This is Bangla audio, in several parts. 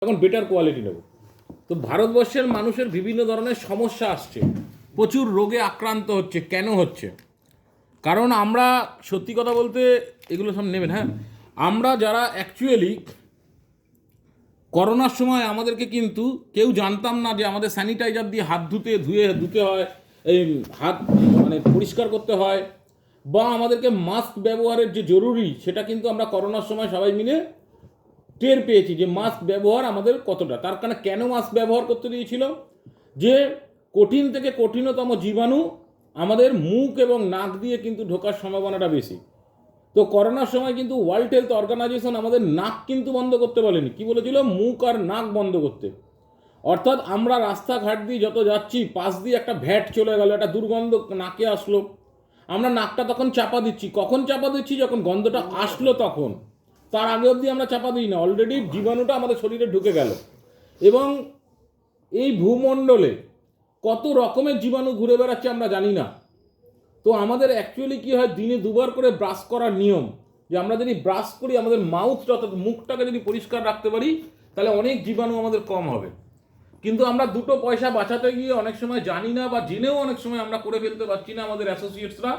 তখন বেটার কোয়ালিটি নেব। তো ভারতবর্ষের মানুষের বিভিন্ন ধরনের সমস্যা আসছে, প্রচুর রোগে আক্রান্ত হচ্ছে। কেন হচ্ছে? কারণ আমরা সত্যি কথা বলতে, এগুলো সব নেবেন, হ্যাঁ, আমরা যারা অ্যাকচুয়ালি করোনার সময় আমাদেরকে কিন্তু কেউ জানতাম না যে আমাদের স্যানিটাইজার দিয়ে হাত ধুতে হয়, এই হাত মানে পরিষ্কার করতে হয়, বা আমাদেরকে মাস্ক ব্যবহারের যে জরুরি সেটা কিন্তু আমরা করোনার সময় সবাই মিলে টের পেয়েছি যে মাস্ক ব্যবহার আমাদের কতটা। তার কারণে কেন মাস্ক ব্যবহার করতে দিয়েছিল? যে কঠিন থেকে কঠিনতম জীবাণু আমাদের মুখ এবং নাক দিয়ে কিন্তু ঢোকার সম্ভাবনাটা বেশি। তো করোনার সময় কিন্তু ওয়ার্ল্ড হেলথ অর্গানাইজেশন আমাদের নাক কিন্তু বন্ধ করতে বলেনি, কি বলেছিল? মুখ আর নাক বন্ধ করতে। অর্থাৎ আমরা রাস্তাঘাট দিয়ে যত যাচ্ছি, পাশ দিয়ে একটা ভ্যাট চলে গেল, একটা দুর্গন্ধ নাকে আসলো, আমরা নাকটা তখন চাপা দিচ্ছি। কখন চাপা দিচ্ছি? যখন গন্ধটা আসলো তখন। তার আগে অবধি আমরা চাপা দিই না, অলরেডি জীবাণুটা আমাদের শরীরে ঢুকে গেল। এবং এই ভূমণ্ডলে কত রকমের জীবাণু ঘুরে বেড়াচ্ছে আমরা জানি না। তো আমাদের অ্যাকচুয়ালি কী হয়, দিনে দুবার করে ব্রাশ করার নিয়ম, যে আমরা যদি ব্রাশ করি আমাদের মাউথটা অর্থাৎ মুখটাকে যদি পরিষ্কার রাখতে পারি, তাহলে অনেক জীবাণু আমাদের কম হবে। কিন্তু আমরা দুটো পয়সা বাঁচাতে গিয়ে অনেক সময় জানি না, বা জেনেও অনেক সময় আমরা করে ফেলতে পারছি না আমাদের অ্যাসোসিয়েটসরা।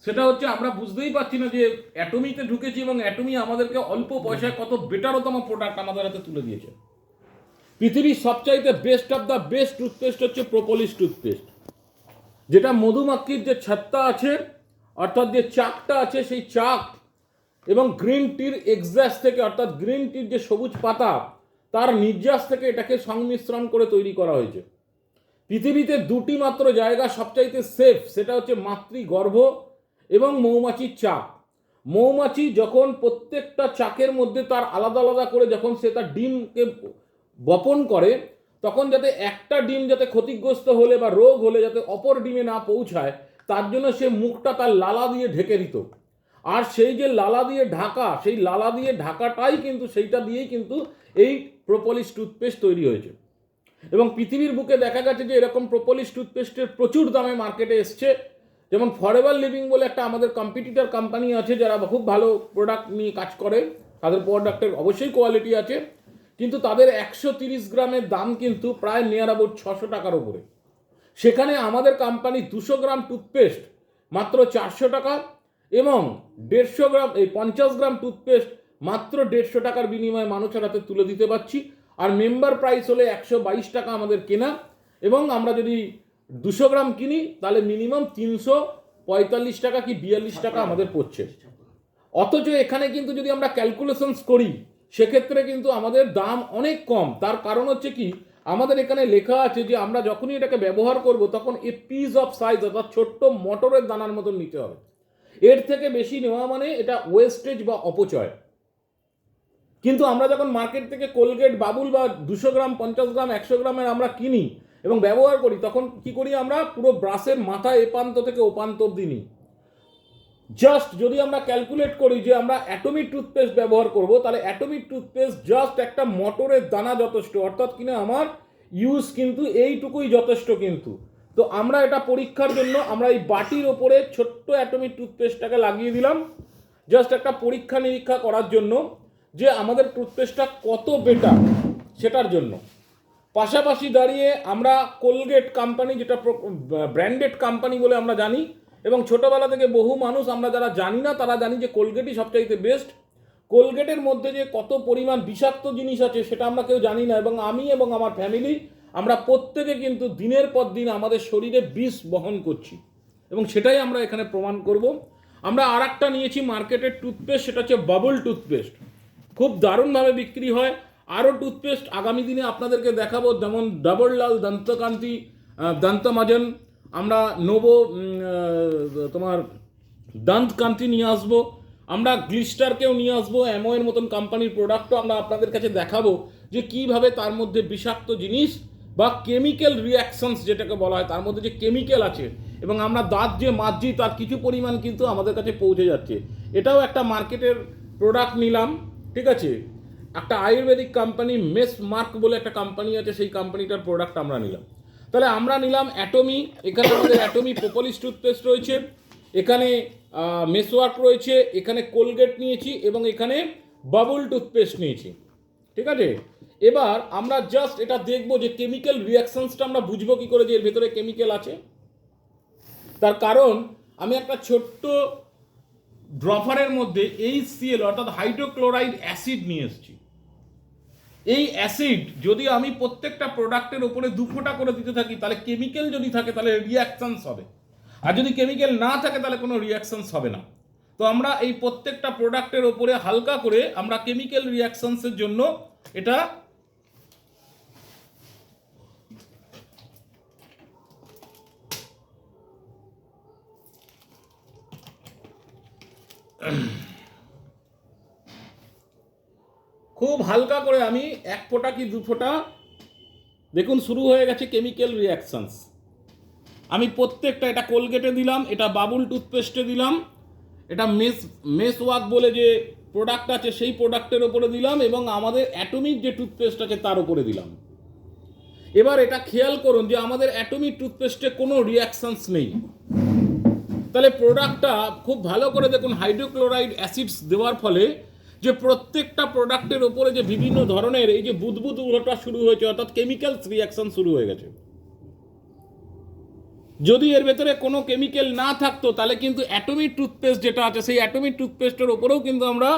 সেটা হচ্ছে আমরা বুঝতেই পারছি না যে অ্যাটমিতে ঢুকেছি এবং অ্যাটমি আমাদেরকে অল্প পয়সায় কত বেটারতম প্রোডাক্ট আমাদের হাতে তুলে দিয়েছে। পৃথিবীর সবচাইতে best of the best toothpaste হচ্ছে প্রোপোলিস টুথপেস্ট, যেটা মধুমাখির যে ছাত্তা আছে, অর্থাৎ যে চাকটা আছে, সেই চাক এবং গ্রিন টির এক্সাস থেকে, অর্থাৎ গ্রিন টির যে সবুজ পাতা, তার নির্যাস থেকে এটাকে সংমিশ্রণ করে তৈরি করা হয়েছে। পৃথিবীতে দুটি মাত্র জায়গা সবচাইতে সেফ, সেটা হচ্ছে মাতৃগর্ভ এবং মৌমাছির চাক। মৌমাছি যখন প্রত্যেকটা চাকের মধ্যে তার আলাদা আলাদা করে যখন সে তার ডিমকে বপন করে, তখন যাতে একটা ডিম যাতে ক্ষতিগ্রস্ত হলে বা রোগ হলে যাতে অপর ডিমে না পৌঁছায়, তার জন্য সে মুখটা তার লালা দিয়ে ঢেকে দিত। আর সেই যে লালা দিয়ে ঢাকা, সেই লালা দিয়ে ঢাকাটাই কিন্তু, সেইটা দিয়েই কিন্তু এই প্রোপোলিস টুথপেস্ট তৈরি হয়েছে। এবং পৃথিবীর বুকে দেখা গেছে যে এরকম প্রোপোলিস টুথপেস্টের প্রচুর দামে মার্কেটে এসছে। যেমন ফরএভার লিভিং বলে একটা আমাদের কম্পিটিটর কোম্পানি আছে, যারা খুব ভালো প্রোডাক্ট নিয়ে কাজ করে, তাদের প্রোডাক্টের অবশ্যই কোয়ালিটি আছে, কিন্তু তাদের 130 গ্রামের দাম কিন্তু প্রায় নিয়ার অ্যাবাউট 600 টাকার উপরে। সেখানে আমাদের কোম্পানি 200 গ্রাম টুথপেস্ট মাত্র 400 টাকা, এবং 150 গ্রাম 50 গ্রাম টুথপেস্ট মাত্র 150 টাকার বিনিময়ে মানুষের হাতে তুলে দিতে পারছি। আর মেম্বার প্রাইস হলে 122 টাকা আমাদের কেনা, এবং আমরা যদি 200 গ্রাম কিনি তাহলে মিনিমাম 345 টাকা কি 42 টাকা আমাদের পড়ছে। অথচ এখানে কিন্তু যদি আমরা ক্যালকুলেশনস করি, সেক্ষেত্রে কিন্তু আমাদের দাম অনেক কম। তার কারণ হচ্ছে কি, আমাদের এখানে লেখা আছে যে আমরা যখনই এটাকে ব্যবহার করব তখন এ পিস অফ সাইজ, অর্থাৎ ছোট্ট মটরের দানার মতন নিতে হবে। এর থেকে বেশি নেওয়া মানে এটা ওয়েস্টেজ বা অপচয়। কিন্তু আমরা যখন মার্কেট থেকে কোলগেট, বাবুল বা 200 গ্রাম, 50 গ্রাম, 100 গ্রামের আমরা কিনি এবং ব্যবহার করি, তখন কি করি, আমরা পুরো ব্রাশের মাথা এপান্ত থেকে ওপান্ত অব্দি নিই। জাস্ট যদি আমরা ক্যালকুলেট করি যে আমরা অ্যাটমিক টুথপেস্ট ব্যবহার করব, তাহলে অ্যাটমিক টুথপেস্ট জাস্ট একটা মটরের দানা যথেষ্ট, অর্থাৎ কিনা আমার ইউজ কিন্তু এইটুকুই যথেষ্ট। কিন্তু তো আমরা এটা পরীক্ষার জন্য আমরা এই বাটির ওপরে ছোট্ট অ্যাটমিক টুথপেস্টটাকে লাগিয়ে দিলাম, জাস্ট একটা পরীক্ষা নিরীক্ষা করার জন্য যে আমাদের টুথপেস্টটা কত বেটার সেটার জন্য। পাশাপাশি দাঁড়িয়ে আমরা কোলগেট কোম্পানি, যেটা ব্র্যান্ডেড কোম্পানি বলে আমরা জানি, এবং ছোটোবেলা থেকে বহু মানুষ আমরা যারা জানি না তারা জানি যে কোলগেটই সবচাইতে বেস্ট। কোলগেটের মধ্যে যে কত পরিমাণ বিষাক্ত জিনিস আছে সেটা আমরা কেউ জানি না, এবং আমি এবং আমার ফ্যামিলি আমরা প্রত্যেকে কিন্তু দিনের পর দিন আমাদের শরীরে বিষ বহন করছি, এবং সেটাই আমরা এখানে প্রমাণ করব। আমরা আর একটা নিয়েছি মার্কেটের টুথপেস্ট, সেটা হচ্ছে বাবল টুথপেস্ট, খুব দারুণভাবে বিক্রি হয়। আরও টুথপেস্ট আগামী দিনে আপনাদেরকে দেখাবো, যেমন ডাবল লাল দন্তকান্তি, দন্তমাজন, আমরা নেবো, তোমার দন্তকান্তি নিয়ে আসবো, আমরা গ্লিস্টারকেও নিয়ে আসবো, অ্যামোয়ের মতন কোম্পানির প্রোডাক্টও আমরা আপনাদের কাছে দেখাবো যে কীভাবে তার মধ্যে বিষাক্ত জিনিস বা কেমিক্যাল রিয়াকশনস যেটাকে বলা হয়, তার মধ্যে যে কেমিক্যাল আছে, এবং আমরা দাঁত যে মাজছি তার কিছু পরিমাণ কিন্তু আমাদের কাছে পৌঁছে যাচ্ছে। এটাও একটা মার্কেটের প্রোডাক্ট নিলাম, ঠিক আছে। একটা আয়ুর্বেদিক কোম্পানি মেস মার্ক বলে একটা কোম্পানি আছে, সেই কোম্পানিটার প্রোডাক্ট আমরা নিলাম। তাহলে আমরা নিলাম অ্যাটমি, এখানে আমাদের অ্যাটমি প্রোপোলিস টুথপেস্ট রয়েছে, এখানে মেসওয়ার্ক রয়েছে, এখানে কোলগেট নিয়েছি, এবং এখানে বাবল টুথপেস্ট নিয়েছি। ঠিক আছে। এবার আমরা জাস্ট এটা দেখবো যে কেমিক্যাল রিয়াকশনসটা আমরা বুঝবো কি করে যে এর ভেতরে কেমিক্যাল আছে। তার কারণ আমি একটা ছোট্ট ড্রপারের মধ্যে HCl অর্থাৎ হাইড্রোক্লোরাইড অ্যাসিড নিয়ে এসেছি। এই অ্যাসিড যদি আমি প্রত্যেকটা প্রোডাক্টের ওপরে 2 ফোঁটা করে দিতে থাকি, তাহলে কেমিক্যাল যদি থাকে তাহলে রিয়াকশনস হবে, আর যদি কেমিক্যাল না থাকে তাহলে কোনো রিয়াকশনস হবে না। তো আমরা এই প্রত্যেকটা প্রোডাক্টের ওপরে হালকা করে আমরা কেমিক্যাল রিয়াকশনসের জন্য এটা খুব হালকা করে আমি 1 ফোঁটা কি 2 ফোঁটা, দেখুন শুরু হয়ে গেছে কেমিক্যাল রিয়াকশনস। আমি প্রত্যেকটা, এটা কোলগেটে দিলাম, এটা বাবুল টুথপেস্টে দিলাম, এটা মেসওয়াক বলে যে প্রোডাক্ট আছে সেই প্রোডাক্টের ওপরে দিলাম, এবং আমাদের অ্যাটমিক যে টুথপেস্ট আছে তার উপরে দিলাম। এবার এটা খেয়াল করুন যে আমাদের অ্যাটমিক টুথপেস্টে কোনো রিয়াকশনস নেই। তাহলে প্রোডাক্টটা খুব ভালো করে দেখুন, হাইড্রোক্লোরাইড অ্যাসিডস দেওয়ার ফলে যে প্রত্যেকটা প্রোডাক্টের ওপরে যে বিভিন্ন ধরনের এই যে বুদবুদ ওঠা শুরু হয়েছে, অর্থাৎ কেমিক্যালস রিয়াকশন শুরু হয়ে গেছে। যদি এর ভেতরে কোনো কেমিক্যাল না থাকতো তাহলে কিন্তু অ্যাটমিক টুথপেস্ট যেটা আছে সেই অ্যাটমিক টুথপেস্টের ওপরেও কিন্তু আমরা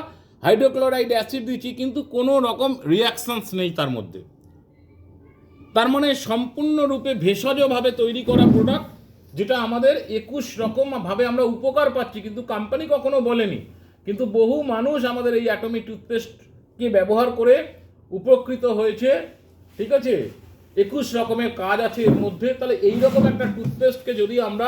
হাইড্রোক্লোরাইড অ্যাসিড দিচ্ছি, কিন্তু কোনো রকম রিয়াকশনস নেই তার মধ্যে। তার মানে সম্পূর্ণরূপে ভেষজভাবে তৈরি করা প্রোডাক্ট, যেটা আমাদের 21 রকমভাবে আমরা উপকার পাচ্ছি, কিন্তু কোম্পানি কখনো বলেনি, কিন্তু বহু মানুষ আমাদের এই অ্যাটমিক টুথপেস্টকে ব্যবহার করে উপকৃত হয়েছে। ঠিক আছে, 21 রকমের কাজ আছে এর মধ্যে। তাহলে এইরকম একটা টুথপেস্টকে যদি আমরা